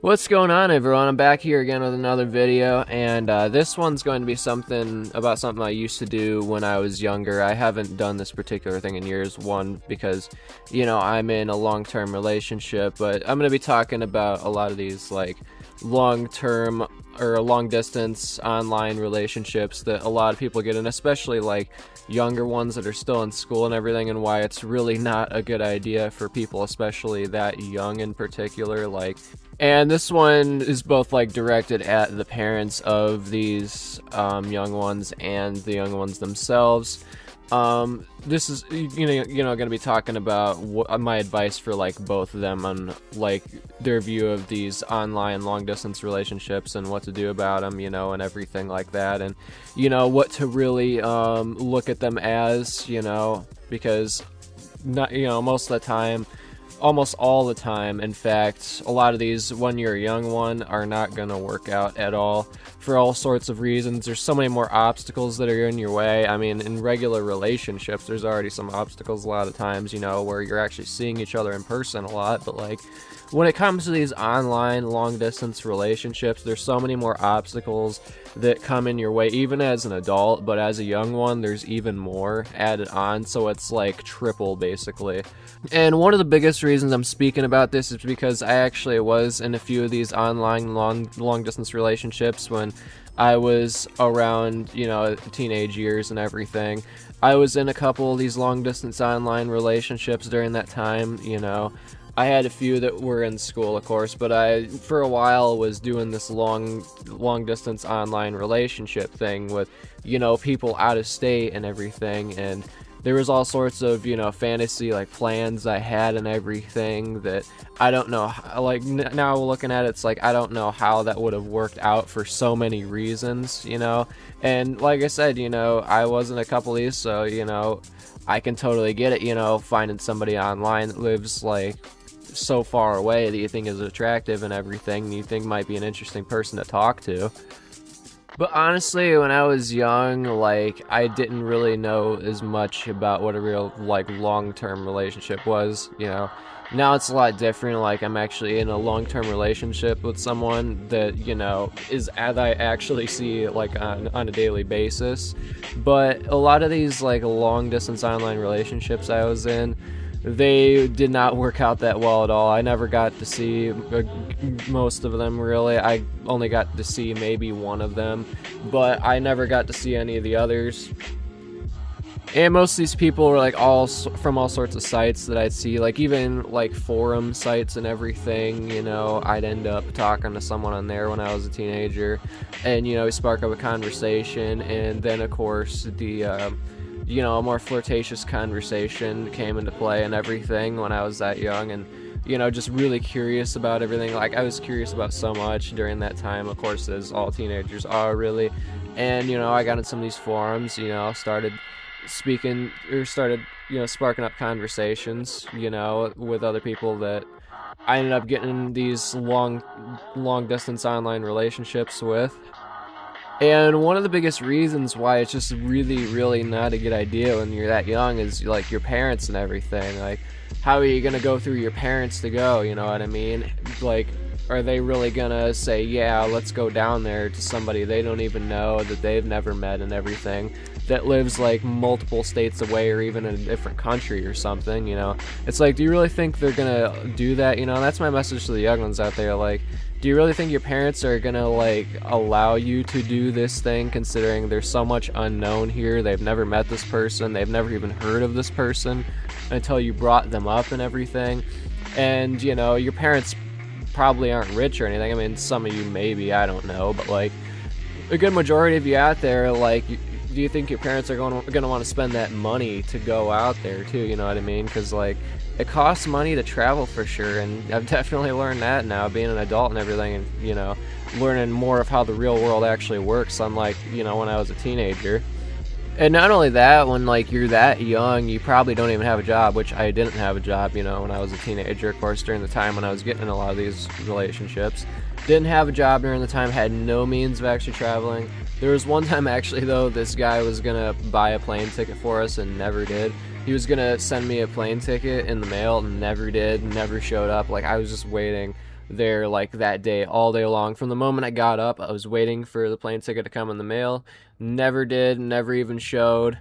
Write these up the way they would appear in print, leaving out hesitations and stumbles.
What's going on, everyone? I'm back here again with another video, and this one's going to be something I used to do when I was younger. I haven't done this particular thing in years. One, because, I'm in a long-term relationship, but I'm going to be talking about a lot of these, long-term or long-distance online relationships that a lot of people get in, especially, younger ones that are still in school and everything, and why it's really not a good idea for people, especially that young in particular, and this one is both directed at the parents of these young ones and the young ones themselves. This is going to be talking about my advice for both of them on their view of these online long distance relationships and what to do about them, and everything like that, and what to really look at them as, because not most of the time, almost all the time, in fact, a lot of these when you're a young one are not going to work out at all for all sorts of reasons. There's so many more obstacles that are in your way. I mean, in regular relationships, there's already some obstacles a lot of times, where you're actually seeing each other in person a lot, but when it comes to these online long-distance relationships, there's so many more obstacles that come in your way, even as an adult, but as a young one, there's even more added on, so it's triple, basically. And one of the biggest reasons I'm speaking about this is because I actually was in a few of these online long-distance relationships when I was around, teenage years and everything. I was in a couple of these long-distance online relationships during that time, I had a few that were in school, of course, but I, for a while, was doing this long-distance online relationship thing with, people out of state and everything, and there was all sorts of, fantasy, plans I had and everything that I don't know, now looking at it, it's I don't know how that would have worked out for so many reasons, and like I said, I was in a couple of these, so, I can totally get it, finding somebody online that lives, so far away that you think is attractive and everything, and you think might be an interesting person to talk to. But honestly, when I was young, I didn't really know as much about what a real, long-term relationship was, Now it's a lot different, I'm actually in a long-term relationship with someone that, is as I actually see, on a daily basis. But a lot of these, long-distance online relationships I was in, they did not work out that well at all. I never got to see most of them, really. I only got to see maybe one of them, but I never got to see any of the others. And most of these people were all from all sorts of sites that I'd see, even forum sites and everything. I'd end up talking to someone on there when I was a teenager, and we spark up a conversation, and then of course the a more flirtatious conversation came into play and everything when I was that young, and just really curious about everything. I was curious about so much during that time, of course, as all teenagers are, really. And I got in some of these forums, started speaking, or started sparking up conversations with other people that I ended up getting these long distance online relationships with. And one of the biggest reasons why it's just really, really not a good idea when you're that young is your parents and everything. How are you gonna go through your parents to go, you know what I mean? Are they really gonna say, yeah, let's go down there to somebody they don't even know, that they've never met and everything, that lives multiple states away or even in a different country or something, It's do you really think they're gonna do that, That's my message to the young ones out there, do you really think your parents are gonna allow you to do this thing, considering there's so much unknown here? They've never met this person, they've never even heard of this person until you brought them up and everything. And your parents probably aren't rich or anything. I mean, some of you maybe, I don't know, but a good majority of you out there, do you think your parents are gonna want to spend that money to go out there too, you know what I mean? Because it costs money to travel for sure, and I've definitely learned that now, being an adult and everything, and learning more of how the real world actually works, unlike when I was a teenager. And not only that, when you're that young, you probably don't even have a job, which I didn't have a job, when I was a teenager, of course, during the time when I was getting in a lot of these relationships. Didn't have a job during the time, had no means of actually traveling. There was one time, actually, though, this guy was gonna buy a plane ticket for us and never did. He was gonna send me a plane ticket in the mail and never did, never showed up. I was just waiting there like that day, all day long. From the moment I got up, I was waiting for the plane ticket to come in the mail. Never did, never even showed.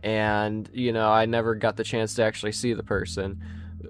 And, I never got the chance to actually see the person.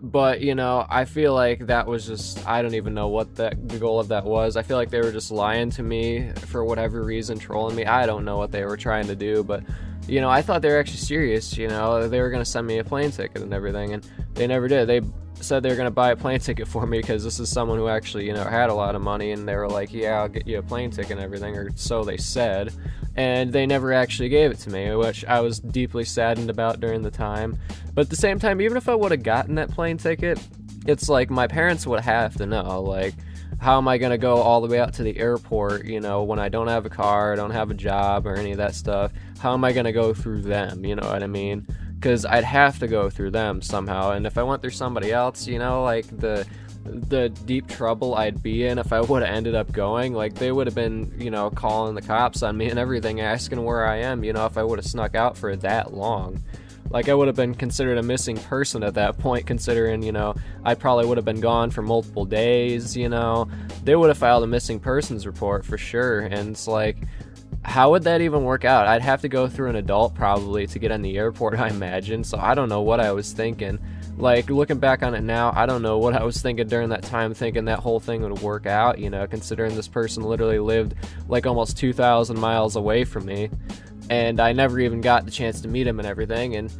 But, I feel like that was just, I don't even know what the goal of that was. I feel like they were just lying to me for whatever reason, trolling me. I don't know what they were trying to do, but, I thought they were actually serious, they were going to send me a plane ticket and everything, and they never did. They said they were going to buy a plane ticket for me because this is someone who actually, had a lot of money, and they were like, yeah, I'll get you a plane ticket and everything, or so they said. And they never actually gave it to me, which I was deeply saddened about during the time. But at the same time, even if I would have gotten that plane ticket, it's like my parents would have to know, like, how am I going to go all the way out to the airport, when I don't have a car, I don't have a job, or any of that stuff? How am I going to go through them, you know what I mean? Because I'd have to go through them somehow, and if I went through somebody else, like the deep trouble I'd be in if I would have ended up going, like they would have been, calling the cops on me and everything, asking where I am, if I would have snuck out for that long. Like I would have been considered a missing person at that point, considering, I probably would have been gone for multiple days, they would have filed a missing persons report for sure. And it's like, how would that even work out? I'd have to go through an adult probably to get in the airport, I imagine. So I don't know what I was thinking. Like, looking back on it now, I don't know what I was thinking during that time, thinking that whole thing would work out, considering this person literally lived like almost 2,000 miles away from me, and I never even got the chance to meet him and everything. And,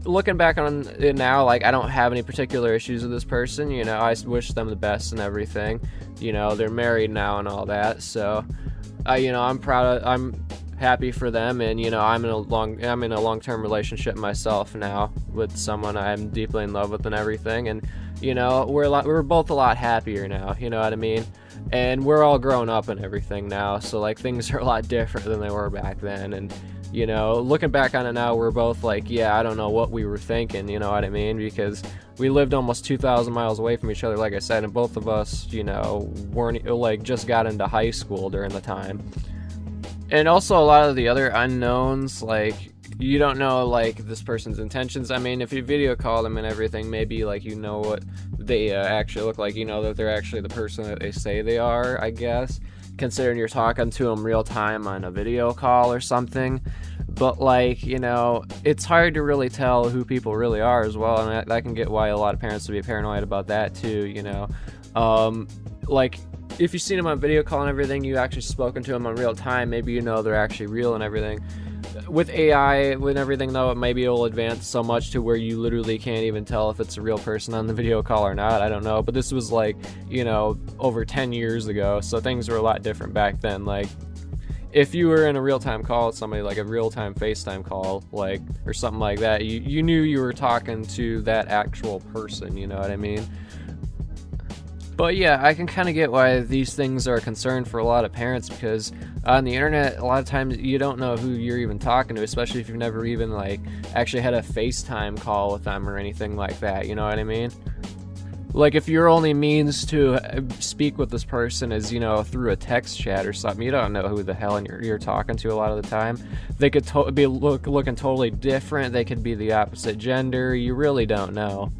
looking back on it now, like, I don't have any particular issues with this person, I wish them the best and everything. They're married now and all that, so, I'm happy for them, and I'm in a long-term relationship myself now with someone I'm deeply in love with and everything, and we're both a lot happier now, you know what I mean? And we're all grown up and everything now, so like things are a lot different than they were back then. And looking back on it now, we're both like, yeah, I don't know what we were thinking, you know what I mean? Because we lived almost 2,000 miles away from each other, like I said, and both of us, weren't like just got into high school during the time. And also a lot of the other unknowns, like, you don't know, like, this person's intentions. I mean, if you video call them and everything, maybe, like, what they actually look like, that they're actually the person that they say they are, I guess, considering you're talking to them real time on a video call or something. But, like, it's hard to really tell who people really are as well, and that can get why a lot of parents would be paranoid about that, too, like, if you've seen them on video call and everything, you actually spoken to them on real time, maybe they're actually real and everything. With AI, with everything though, maybe it'll advance so much to where you literally can't even tell if it's a real person on the video call or not, I don't know. But this was like, over 10 years ago, so things were a lot different back then. Like, if you were in a real-time call with somebody, like a real-time FaceTime call, like, or something like that, you knew you were talking to that actual person, you know what I mean? But yeah, I can kind of get why these things are a concern for a lot of parents, because on the internet, a lot of times you don't know who you're even talking to, especially if you've never even, like, actually had a FaceTime call with them or anything like that, you know what I mean? Like, if your only means to speak with this person is, through a text chat or something, you don't know who the hell you're talking to a lot of the time. They could be looking totally different, they could be the opposite gender, you really don't know.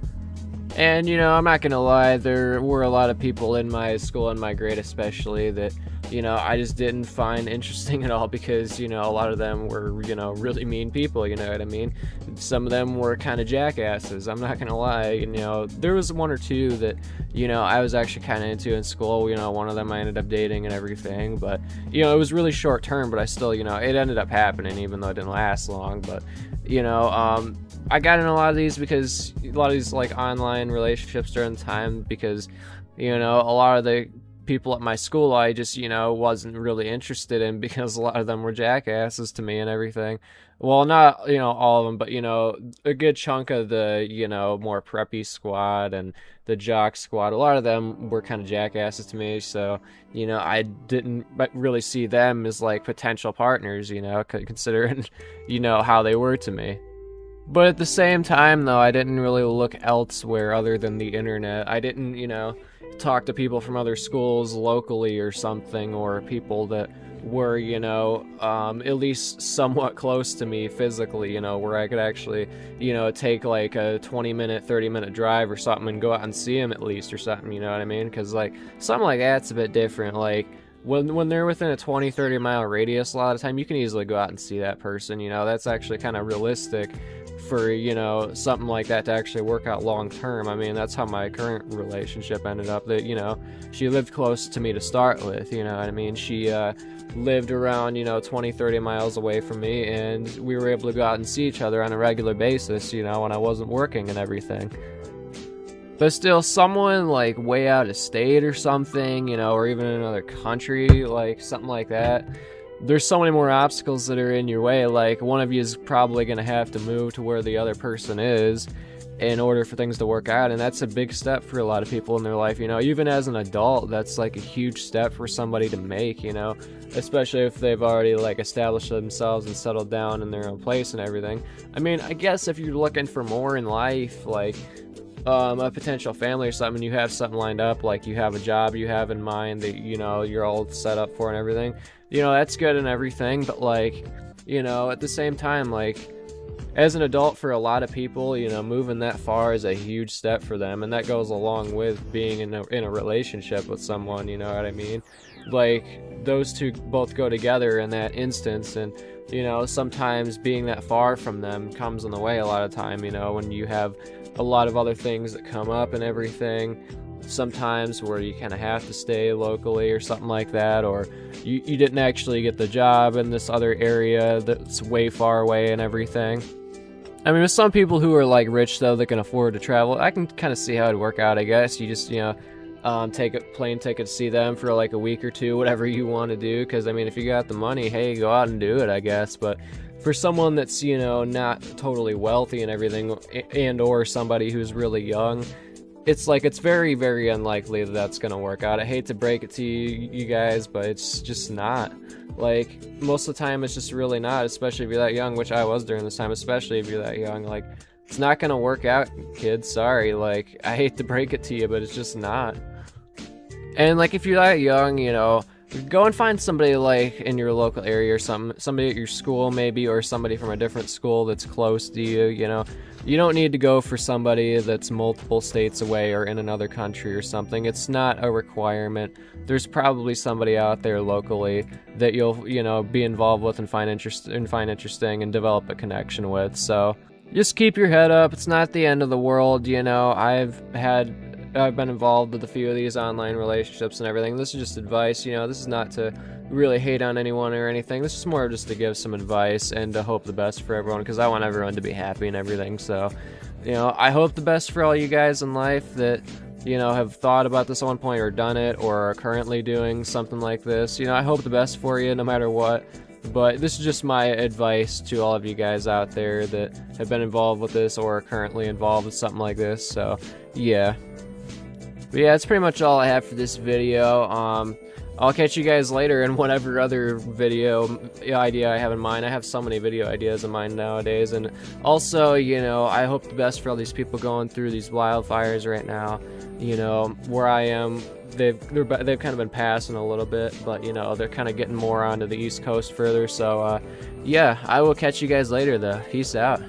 And, I'm not gonna lie, there were a lot of people in my school, in my grade especially, that, I just didn't find interesting at all, because, a lot of them were, really mean people, you know what I mean? Some of them were kind of jackasses, I'm not gonna lie, there was one or two that, I was actually kind of into in school, one of them I ended up dating and everything, but, it was really short term, but I still, it ended up happening, even though it didn't last long, but, I got in a lot of these because a lot of these like online relationships during the time, because a lot of the people at my school I just wasn't really interested in, because a lot of them were jackasses to me and everything. Well, not all of them, but a good chunk of the more preppy squad and the jock squad, a lot of them were kind of jackasses to me, so I didn't really see them as like potential partners, considering how they were to me. But at the same time, though, I didn't really look elsewhere other than the internet. I didn't, talk to people from other schools locally or something, or people that were, you know, at least somewhat close to me physically, you know, where I could actually, you know, take like a 20-minute, 30-minute drive or something and go out and see them at least or something, you know what I mean? Because like something like that's a bit different. Like when they're within a 20-30 mile radius, a lot of the time you can easily go out and see that person, you know. That's actually kind of realistic for, you know, something like that to actually work out long term. I mean, that's how my current relationship ended up. That, you know, she lived close to me to start with, you know what I mean? She lived around, you know, 20-30 miles away from me, and we were able to go out and see each other on a regular basis, you know, when I wasn't working and everything. But still, someone like way out of state or something, you know, or even in another country, like something like that, there's so many more obstacles that are in your way. Like, one of you is probably going to have to move to where the other person is in order for things to work out, and that's a big step for a lot of people in their life, you know. Even as an adult, that's like a huge step for somebody to make, you know, especially if they've already like established themselves and settled down in their own place and everything. I mean, I guess if you're looking for more in life, like a potential family or something, you have something lined up, like you have a job you have in mind that, you know, you're all set up for and everything, you know, that's good and everything. But like, you know, at the same time, like as an adult, for a lot of people, you know, moving that far is a huge step for them, and that goes along with being in a relationship with someone, you know what I mean? Like, those two both go together in that instance, and, you know, sometimes being that far from them comes in the way a lot of time, you know, when you have a lot of other things that come up and everything, sometimes where you kind of have to stay locally or something like that, or you didn't actually get the job in this other area that's way far away and everything. I mean, with some people who are like rich though, that can afford to travel, I can kind of see how it'd work out. I guess you just, you know, take a plane ticket to see them for like a week or two, whatever you want to do, because I mean, if you got the money, hey, go out and do it, I guess. But for someone that's, you know, not totally wealthy and everything, and or somebody who's really young, it's like, it's very, very unlikely that that's gonna work out. I hate to break it to you guys, but it's just not. Like, most of the time, it's just really not, especially if you're that young, which I was during this time, especially if you're that young. Like, it's not gonna work out, kids, sorry. Like, I hate to break it to you, but it's just not. And like, if you're that young, you know, go and find somebody like in your local area or somebody at your school maybe, or somebody from a different school that's close to you, you know. You don't need to go for somebody that's multiple states away or in another country or something. It's not a requirement. There's probably somebody out there locally that you'll, you know, be involved with and find interesting and develop a connection with. So just keep your head up. It's not the end of the world, you know. I've been involved with a few of these online relationships and everything. This is just advice, you know. This is not to really hate on anyone or anything. This is more just to give some advice and to hope the best for everyone, because I want everyone to be happy and everything. So, you know, I hope the best for all you guys in life that, you know, have thought about this at one point or done it or are currently doing something like this. You know, I hope the best for you no matter what. But this is just my advice to all of you guys out there that have been involved with this or are currently involved with something like this. So, yeah. But yeah, that's pretty much all I have for this video. I'll catch you guys later in whatever other video idea I have in mind. I have so many video ideas in mind nowadays. And also, you know, I hope the best for all these people going through these wildfires right now. You know, where I am, they've kind of been passing a little bit, but, you know, they're kind of getting more onto the East Coast further. So, yeah, I will catch you guys later, though. Peace out.